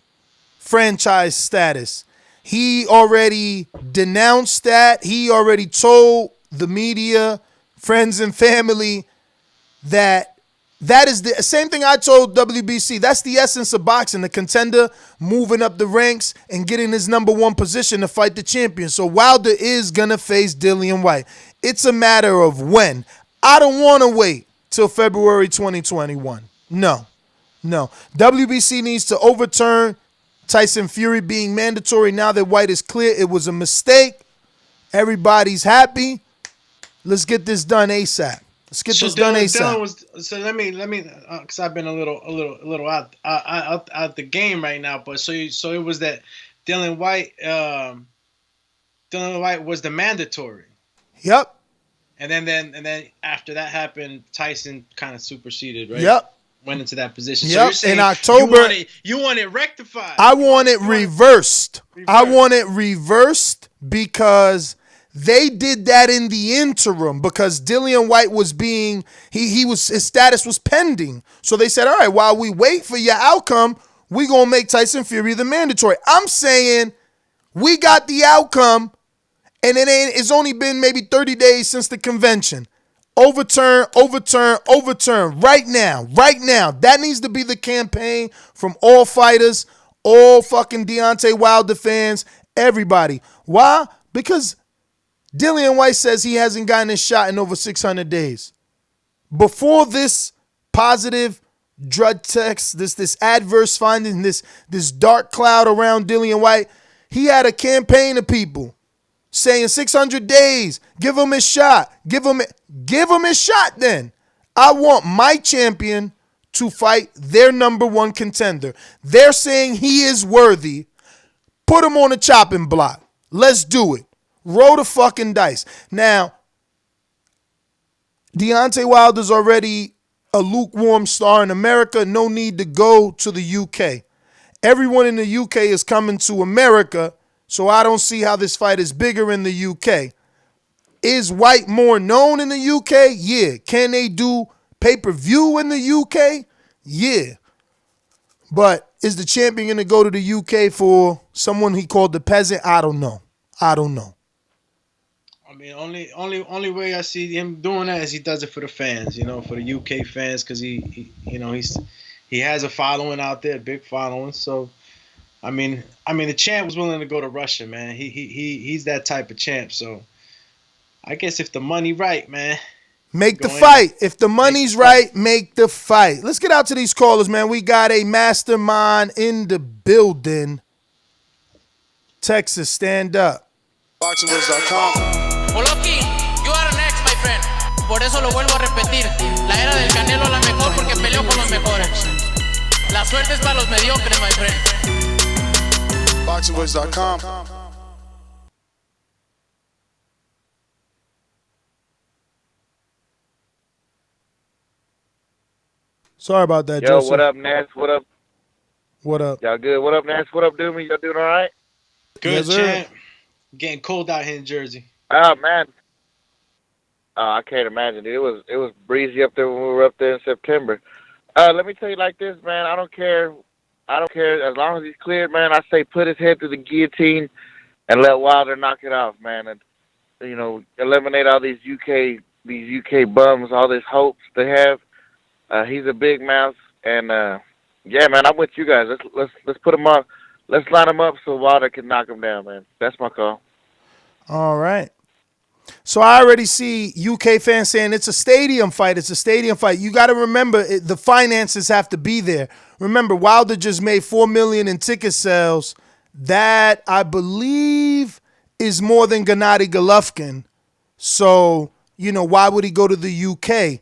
franchise status. He already denounced that. He already told the media, friends and family that is the same thing I told WBC. That's the essence of boxing, the contender moving up the ranks and getting his number one position to fight the champion. So Wilder is going to face Dillian Whyte. It's a matter of when. I don't want to wait till February 2021. No. WBC needs to overturn Tyson Fury being mandatory now that Whyte is clear. It was a mistake. Everybody's happy. Let's get this done ASAP. Let's get this done ASAP. So let me, because I've been a little out the game right now. But so it was that Dillian Whyte was the mandatory. Yep. And then after that happened, Tyson kind of superseded, right? Yep. Went into that position. Yep. So you're saying in October, you want it rectified. I want it reversed. I want it reversed because they did that in the interim because Dillian Whyte was being his status was pending. So they said, all right, while we wait for your outcome, we're gonna make Tyson Fury the mandatory. I'm saying we got the outcome, and it's only been maybe 30 days since the convention. Overturn right now. That needs to be the campaign from all fighters, all fucking Deontay Wilder fans, everybody. Why? Because Dillian Whyte says he hasn't gotten his shot in over 600 days. Before this positive drug test, this adverse finding, this dark cloud around Dillian Whyte, he had a campaign of people saying 600 days, give him his shot. Give him his shot then. I want my champion to fight their number one contender. They're saying he is worthy. Put him on the chopping block. Let's do it. Roll the fucking dice. Now, Deontay Wilder's already a lukewarm star in America. No need to go to the UK. Everyone in the UK is coming to America, so I don't see how this fight is bigger in the UK. Is Whyte more known in the UK? Yeah. Can they do pay-per-view in the UK? Yeah. But is the champion going to go to the UK for someone he called the peasant? I don't know. I mean, only way I see him doing that is he does it for the fans, for the UK fans, because he has a following out there, a big following. So, I mean, the champ was willing to go to Russia, man. He's that type of champ. So, I guess if the money right, man, make the fight. If the money's right, make the fight. Let's get out to these callers, man. We got a mastermind in the building. Texas, stand up. BoxingWiz.com. Oloki, you are next, my friend. Por eso lo vuelvo a repetir. La era del Canelo es la mejor porque peleó con los mejores. La suerte es para los mediocres, my friend. BoxingWiz.com. Sorry about that, Yo, Joseph. what up, Ness? What up? What up? Y'all good? What up, Ness? What up, Doomy? Y'all doing all right? Good, champ. Getting cold out here in Jersey. Oh, man. I can't imagine. It was breezy up there when we were up there in September. Let me tell you like this, man. I don't care. As long as he's cleared, man, I say put his head through the guillotine and let Wilder knock it off, man. And, eliminate all these UK bums, all this hopes they have. He's a big mouth. And, yeah, man, I'm with you guys. Let's put him up. Let's line him up so Wilder can knock him down, man. That's my call. All right. So I already see UK fans saying it's a stadium fight. It's a stadium fight. You got to remember the finances have to be there. Remember, Wilder just made $4 million in ticket sales. That I believe is more than Gennady Golovkin. So, why would he go to the UK?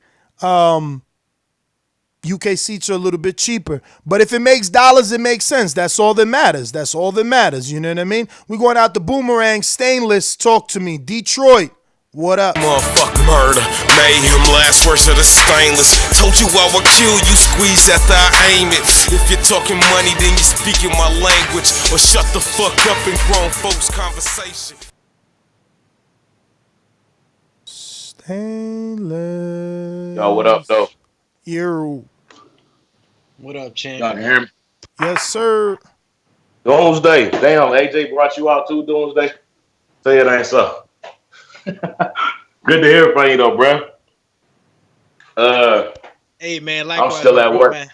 UK seats are a little bit cheaper. But if it makes dollars, it makes sense. That's all that matters. That's all that matters. You know what I mean? We're going out to Boomerang. Stainless, talk to me. Detroit, what up? Motherfucking murder, mayhem, last words of the stainless. Told you I would kill you, squeeze after I aim it. If you're talking money, then you're speaking my language. Or shut the fuck up in grown folks' conversation. Stainless. Yo, what up, though? You. What up, champ? Y'all can hear me? Yes, sir. Doomsday. Damn, AJ brought you out too, Doomsday. Say it ain't so. Good to hear from you, though, bro. Hey, man, likewise, I'm still at work. Man.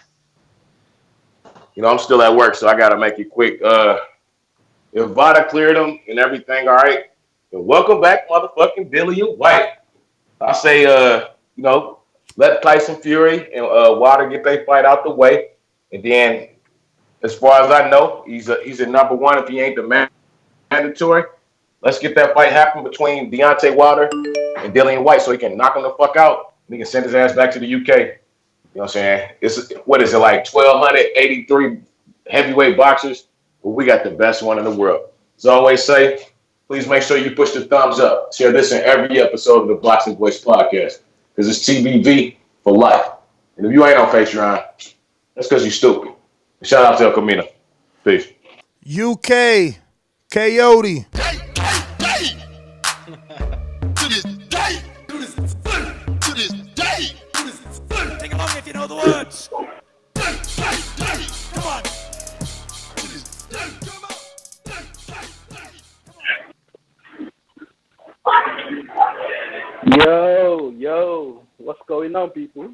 I'm still at work, so I got to make it quick. If VADA cleared them and everything, all right, then welcome back, motherfucking Dilllian Whyte. I say, let Tyson Fury and Wilder get their fight out the way. And then, as far as I know, he's a number one if he ain't the mandatory. Let's get that fight happen between Deontay Wilder and Dillian Whyte so he can knock him the fuck out and he can send his ass back to the UK. You know what I'm saying? What is it, like 1,283 heavyweight boxers? Well, we got the best one in the world. As I always say, please make sure you push the thumbs up. Share this in every episode of the Boxing Voice podcast because it's TBV for life. And if you ain't on Patreon, that's because you're stupid. Shout out to El Camino. Peace. UK, Coyote. Take along if you know the words. Come on. Yo, what's going on, people?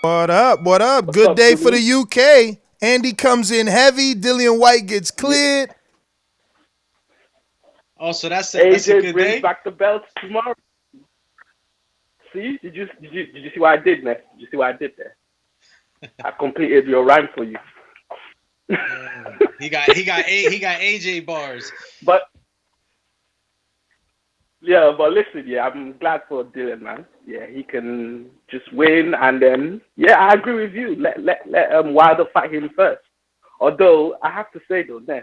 What up? Good day for the UK. Andy comes in heavy. Dillian Whyte gets cleared. Oh, so that's a AJ good brings day? back the belts tomorrow. See? Did you see what I did, Ness? Did you see what I did there? I completed your rhyme for you. He got AJ bars. But listen, I'm glad for Dillon, man. Yeah, he can just win, and then I agree with you. Let Wilder fight him first. Although I have to say though, Ness,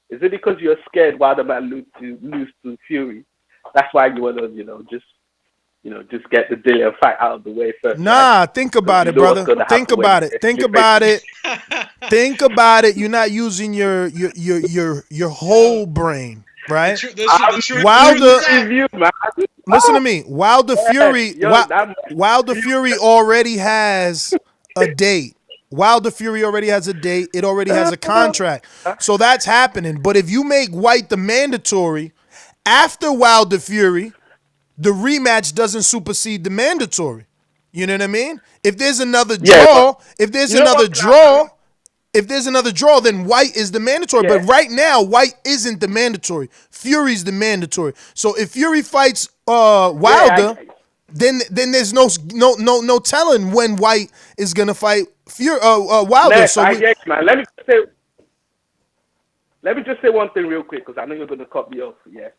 is it because you're scared Wilder might lose to Fury? That's why you want to, just get the Dillon fight out of the way first. Nah, right? think about it, brother. Think about it. Think about it. Think about it. You're not using your whole brain, right? Listen to me. Wilder Fury already has a date. Wilder Fury already has a date. It already has a contract. So that's happening. But if you make Whyte the mandatory after Wilder Fury, the rematch doesn't supersede the mandatory. You know what I mean? If there's another draw, then Whyte is the mandatory. Yeah. But right now, Whyte isn't the mandatory. Fury's the mandatory. So if Fury fights Wilder, then there's no telling when Whyte is gonna fight Wilder. Ness, man. Let me just say one thing real quick because I know you're gonna cut me off. Yeah.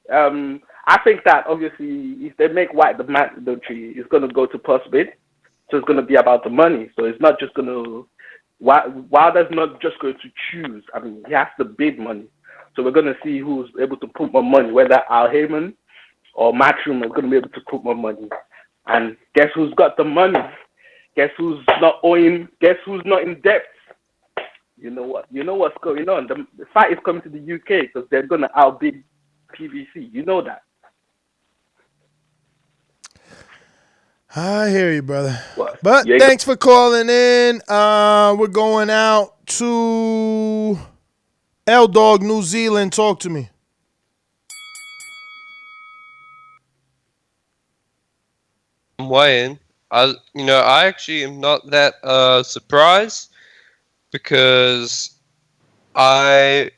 I think that obviously if they make Whyte the mandatory, it's gonna go to post bid, so it's gonna be about the money. So it's not just gonna. Wilder's not just going to choose. I mean, he has to bid money. So we're going to see who's able to put more money, whether Al Heyman or Matchroom is going to be able to put more money. And guess who's got the money? Guess who's not owing? Guess who's not in debt? You know what? You know what's going on. The fight is coming to the UK because they're going to outbid PBC. You know that. I hear you, brother. But thanks for calling in. We're going out to L Dog, New Zealand. Talk to me. I'm weighing. I actually am not that surprised because I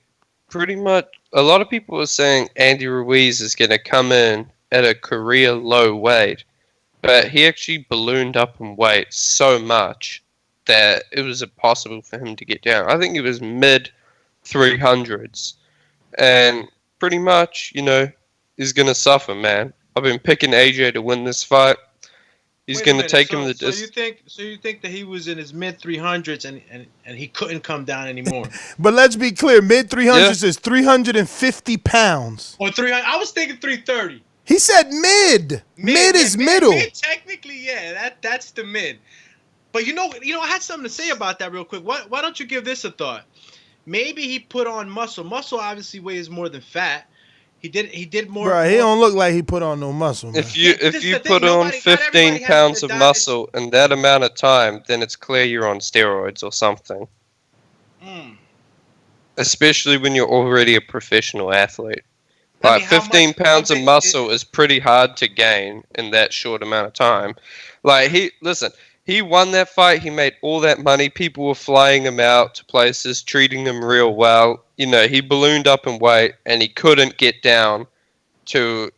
pretty much a lot of people are saying Andy Ruiz is going to come in at a career low weight. But he actually ballooned up in weight so much that it was impossible for him to get down. I think he was mid 300s. And pretty much, is gonna suffer, man. I've been picking AJ to win this fight. He's Wait a gonna minute. take him So, the so you distance. think so you think that he was in his mid 300s and he couldn't come down anymore? But let's be clear, mid 300s is 350 pounds. Or 300? I was thinking 330. He said mid. Mid is middle. Mid, technically, yeah, that's the mid. But you know, I had something to say about that real quick. Why don't you give this a thought? Maybe he put on muscle. Muscle obviously weighs more than fat. He did more. Bro, he don't look like he put on no muscle, man. If you put on 15 pounds of muscle in that amount of time, then it's clear you're on steroids or something. Especially when you're already a professional athlete. Like 15 pounds of muscle is pretty hard to gain in that short amount of time. Like he won that fight. He made all that money. People were flying him out to places, treating him real well. He ballooned up in weight, and he couldn't get down to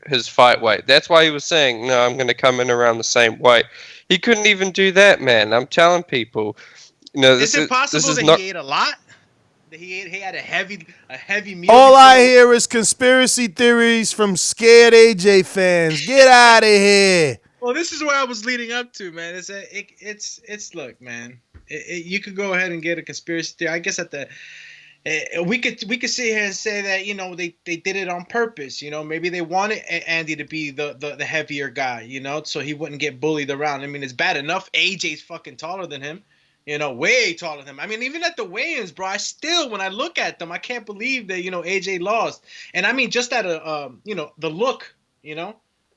his fight weight. That's why he was saying, "No, I'm going to come in around the same weight." He couldn't even do that, man. I'm telling people, Is it possible that he ate a lot? That he had a heavy meal? All I hear is conspiracy theories from scared AJ fans. Get out of here. Well, this is where I was leading up to, man. It's look, man. You could go ahead and get a conspiracy theory. I guess we could sit here and say that they did it on purpose. Maybe they wanted Andy to be the heavier guy. So he wouldn't get bullied around. I mean, it's bad enough AJ's fucking taller than him. Way taller than him. I mean, even at the weigh-ins, bro, when I look at them, I can't believe that AJ lost. And I mean, just at the look.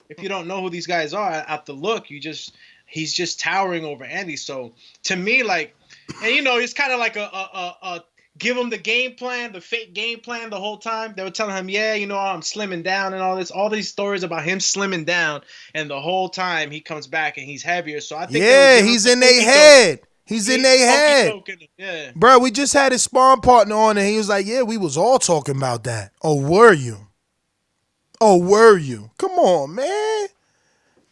If you don't know who these guys are, at the look, he's just towering over Andy. So to me, it's kind of like a give him the game plan, the fake game plan the whole time. They were telling him, yeah, I'm slimming down and all these stories about him slimming down, and the whole time he comes back and he's heavier. So I think he's in their head. He's in their head. Yeah. Bro, we just had his sparring partner on, and he was like, yeah, we was all talking about that. Oh, were you? Come on, man.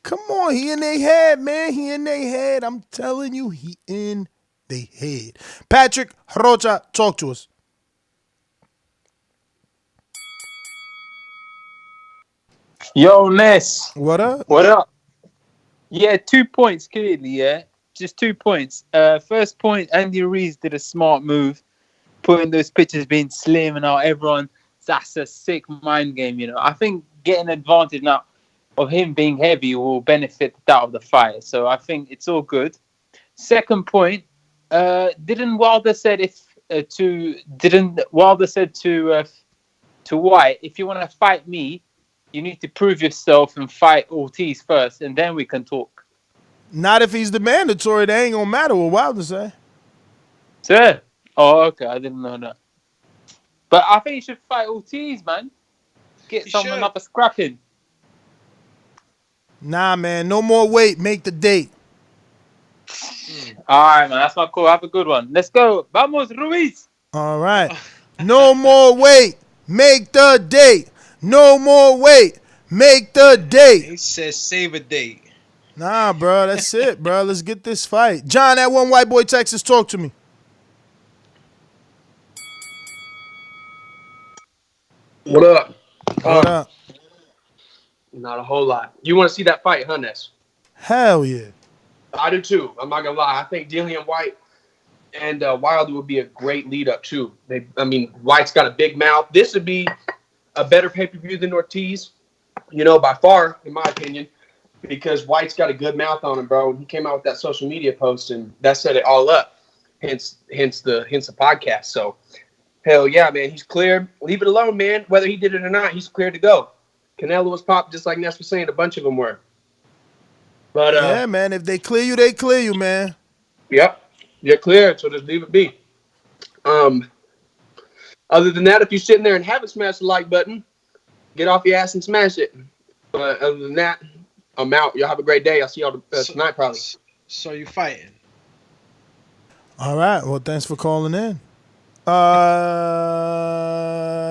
Come on. He in their head, man. He in their head. I'm telling you, he in their head. Patrick Rocha, talk to us. Yo, Ness. What up? What up? Yeah, 2 points clearly, yeah. Just 2 points. First point, Andy Ruiz did a smart move, putting those pictures being slim and how everyone, that's a sick mind game, I think getting advantage now of him being heavy will benefit that of the fight. So I think it's all good. Second point, didn't Wilder said to Whyte, if you want to fight me, you need to prove yourself and fight Ortiz first, and then we can talk. Not if he's the mandatory. That ain't gonna matter what Wilder say. Sir? Oh, okay. I didn't know that. But I think you should fight Ortiz, man. Get someone up a scrapping. Nah, man. No more weight. Make the date. All right, man. That's my call. Have a good one. Let's go. Vamos, Ruiz. All right. No more weight. Make the date. No more weight. Make the date. He says save a date. Nah, bro. That's it, bro. Let's get this fight. John, that one white boy Texas, talk to me. What up? What up? Not a whole lot. You want to see that fight, huh, Ness? Hell yeah. I do too. I'm not gonna lie. I think Dillian Whyte and Wilder would be a great lead up too. Whyte's got a big mouth. This would be a better pay-per-view than Ortiz, by far, in my opinion, because Whyte's got a good mouth on him, bro. He came out with that social media post, and that set it all up. Hence the podcast. So, hell yeah, man, he's cleared. Leave it alone, man. Whether he did it or not, he's cleared to go. Canelo was popped, just like Ness was saying. A bunch of them were. But yeah, man. If they clear you, they clear you, man. Yep, you're cleared. So just leave it be. Other than that, if you're sitting there and haven't smashed the like button, get off your ass and smash it. But other than that, I'm out. Y'all have a great day. I'll see y'all tonight probably. So you fighting? All right. Well, thanks for calling in.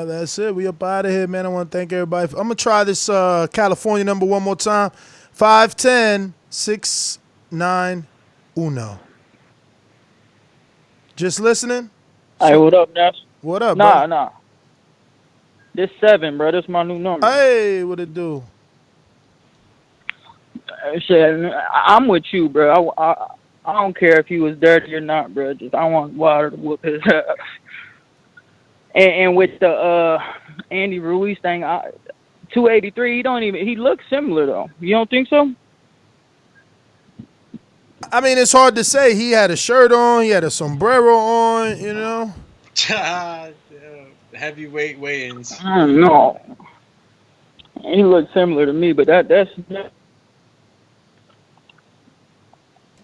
That's it. We up out of here, man. I want to thank everybody. I'm going to try this California number one more time. 510-691. Just listening? Hey, what up, Nash? What up, Nah, bro? nah. This 7, bro. That's my new number. Hey, what it do? Shit, I'm with you, bro. I don't care if he was dirty or not, bro. Just I want Wilder to whoop his ass. And with the Andy Ruiz thing, 283. He looks similar though. You don't think so? I mean, it's hard to say. He had a shirt on. He had a sombrero on. You know. Heavyweight weigh-ins. I don't know. He looks similar to me, but that's.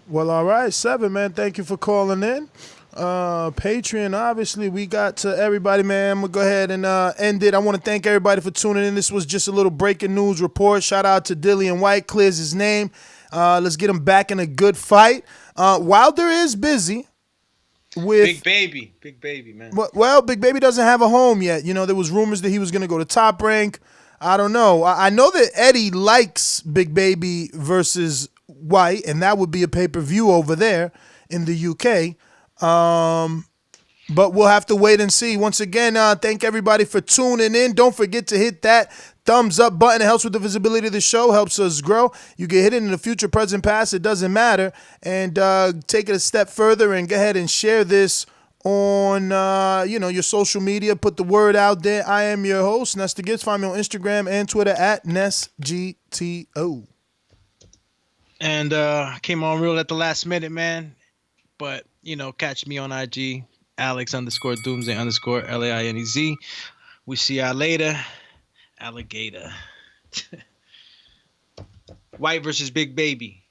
Well, all right, 7, man. Thank you for calling in. Patreon, obviously, we got to everybody, man. I'm going to go ahead and end it. I want to thank everybody for tuning in. This was just a little breaking news report. Shout out to Dilllian Whyte, clears his name. Let's get him back in a good fight. Wilder is busy with... Big baby, man. Well, Big Baby doesn't have a home yet. You know, there was rumors that he was going to go to Top Rank. I don't know. I know that Eddie likes Big Baby versus White, and that would be a pay-per-view over there in the UK. But we'll have to wait and see. Once again, thank everybody for tuning in. Don't forget to hit that thumbs up button. It helps with the visibility of the show, helps us grow. You can hit it in the future, present, past. It doesn't matter. And take it a step further and go ahead and share this on your social media. Put the word out there. I am your host, Nesta Gibbs. Find me on Instagram and Twitter at NestGTO. And came on real at the last minute, man. But, catch me on IG, Alex_Doomsday_LAINEZ. We see y'all later. Alligator. White versus Big Baby.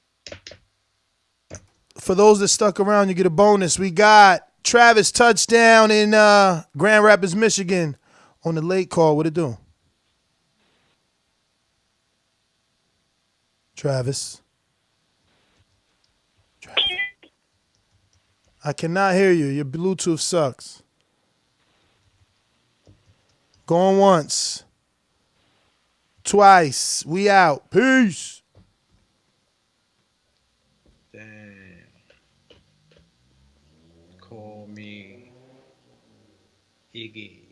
For those that stuck around, you get a bonus. We got Travis touchdown in Grand Rapids, Michigan on the late call. What it do? Travis. I cannot hear you. Your Bluetooth sucks. Going once. Twice. We out. Peace. Damn. Call me Iggy.